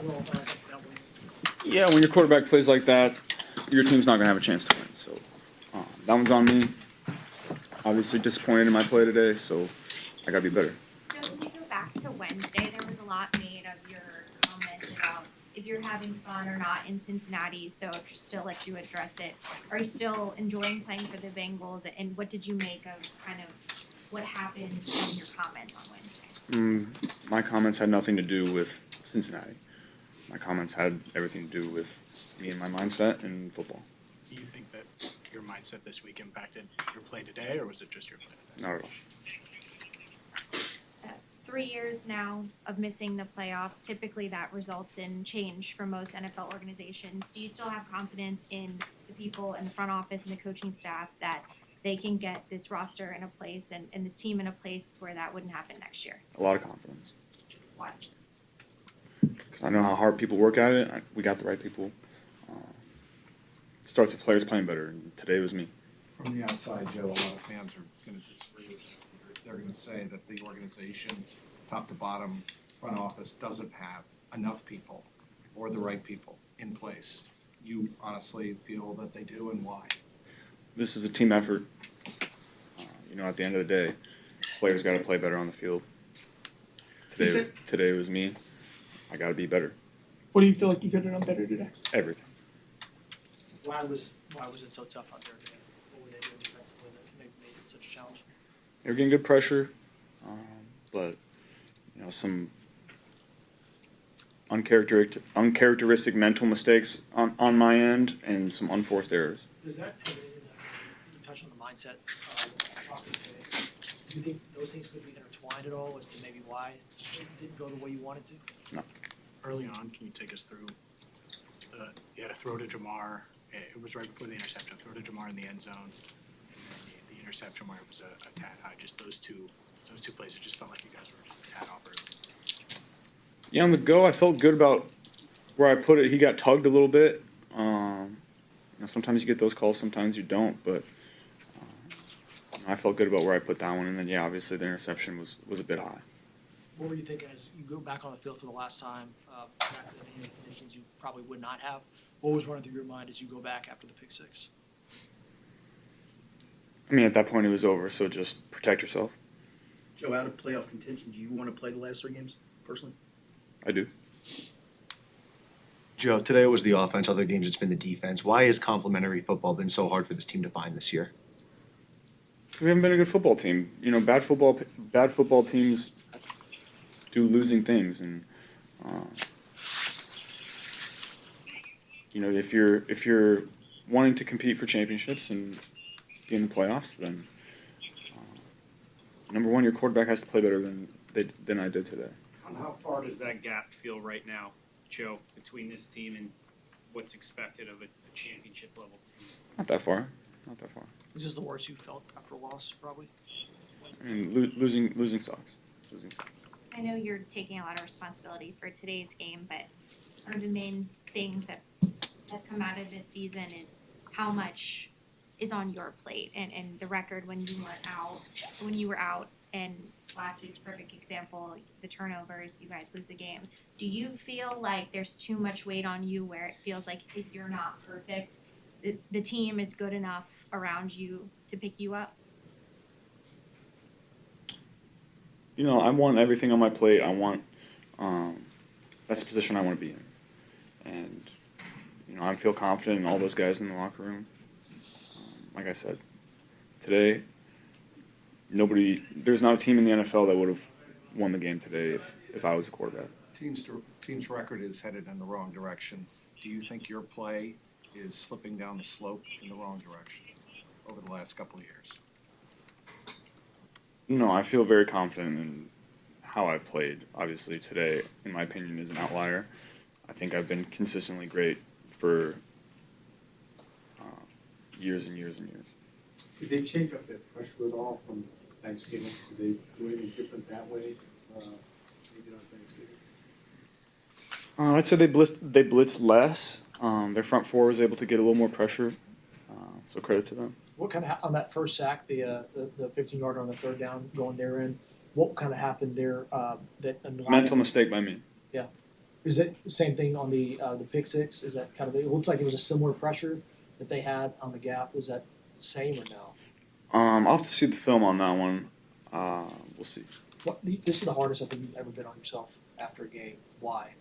overall thoughts of that win? Yeah, when your quarterback plays like that, your team's not going to have a chance to win. So that one's on me. Obviously disappointed in my play today, so I got to be better. So when we go back to Wednesday, there was a lot made of your comments about if you're having fun or not in Cincinnati, so just to let you address it. Are you still enjoying playing for the Bengals, and what did you make of kind of what happened in your comments on Wednesday? My comments had nothing to do with Cincinnati. My comments had everything to do with me and my mindset in football. Do you think that your mindset this week impacted your play today, or was it just your play today? Not at all. 3 years now of missing the playoffs, typically that results in change for most NFL organizations. Do you still have confidence in the people in the front office and the coaching staff that they can get this roster in a place and this team in a place where that wouldn't happen next year? A lot of confidence. Why? Because I know how hard people work at it. We got the right people. Starts with players playing better, and today was me. From the outside, Joe, a lot of fans are going to disagree with you. They're going to say that the organization, top to bottom, front office, doesn't have enough people or the right people in place. You honestly feel that they do, and why? This is a team effort. At the end of the day, players got to play better on the field. Today was me. I got to be better. What do you feel like you could have done better today? Everything. Why was it so tough out there today? What were they doing defensively that made it such a challenge? They were getting good pressure, but some uncharacteristic mental mistakes on my end and some unforced errors. Does that have anything you touched on the mindset talking today? Do you think those things could be intertwined at all as to maybe why it didn't go the way you wanted to? No. Early on, can you take us through, you had a throw to Jamar, it was right before the interception, throw to Jamar in the end zone, and then the interception where it was a tad high, just those two plays, it just felt like you guys were just a tad off early. Yeah, on the go, I felt good about where I put it. He got tugged a little bit. Sometimes you get those calls, sometimes you don't, but I felt good about where I put that one. And then, obviously the interception was a bit high. What were you thinking as you go back on the field for the last time, back to the conditions you probably would not have? What was running through your mind as you go back after the pick six? At that point it was over, so just protect yourself. Joe, out of playoff contention, do you want to play the last 3 games, personally? I do. Joe, today it was the offense, other games it's been the defense. Why has complementary football been so hard for this team to find this year? We haven't been a good football team. Bad football teams do losing things, and if you're wanting to compete for championships and be in the playoffs, then number one, your quarterback has to play better than I did today. How far does that gap feel right now, Joe, between this team and what's expected of a championship level team? Not that far. Is this the worst you felt after a loss, probably? Losing sucks. I know you're taking a lot of responsibility for today's game, but one of the main things that has come out of this season is how much is on your plate and the record when you were out, and last week's perfect example, the turnovers, you guys lose the game. Do you feel like there's too much weight on you where it feels like if you're not perfect, the team is good enough around you to pick you up? I want everything on my plate. I want that's the position I want to be in, and I feel confident in all those guys in the locker room. Like I said, today, there's not a team in the NFL that would have won the game today if I was the quarterback. Team's record is headed in the wrong direction. Do you think your play is slipping down the slope in the wrong direction over the last couple of years? No, I feel very confident in how I've played. Obviously, today, in my opinion, is an outlier. I think I've been consistently great for years and years and years. Did they change up their pressure at all from Thanksgiving? Did they do anything different that way, maybe on Thanksgiving? I'd say they blitzed less. Their front four was able to get a little more pressure, so credit to them. What kind of on that first sack, the 15-yarder on the third down going therein? What kind of happened there? Mental mistake by me. Yeah. Is it the same thing on the pick six? Is that kind of, it looks like it was a similar pressure that they had on the gap. Was that the same or no? I'll have to see the film on that one. We'll see. This is the hardest I think you've ever been on yourself after a game. Why?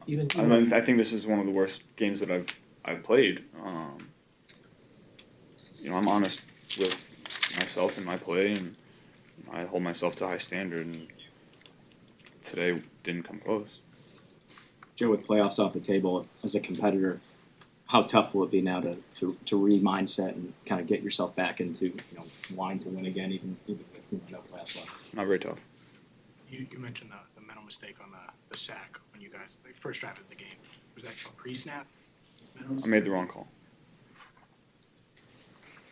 Even I think this is one of the worst games that I've played. I'm honest with myself and my play, and I hold myself to a high standard. And today didn't come close. Joe, with playoffs off the table, as a competitor, how tough will it be now to re-mindset and kind of get yourself back into wanting to win again, even with no playoffs left? Not very tough. You mentioned the mental mistake on the sack when you guys, the first drive of the game. Was that a pre-snap? I made the wrong call.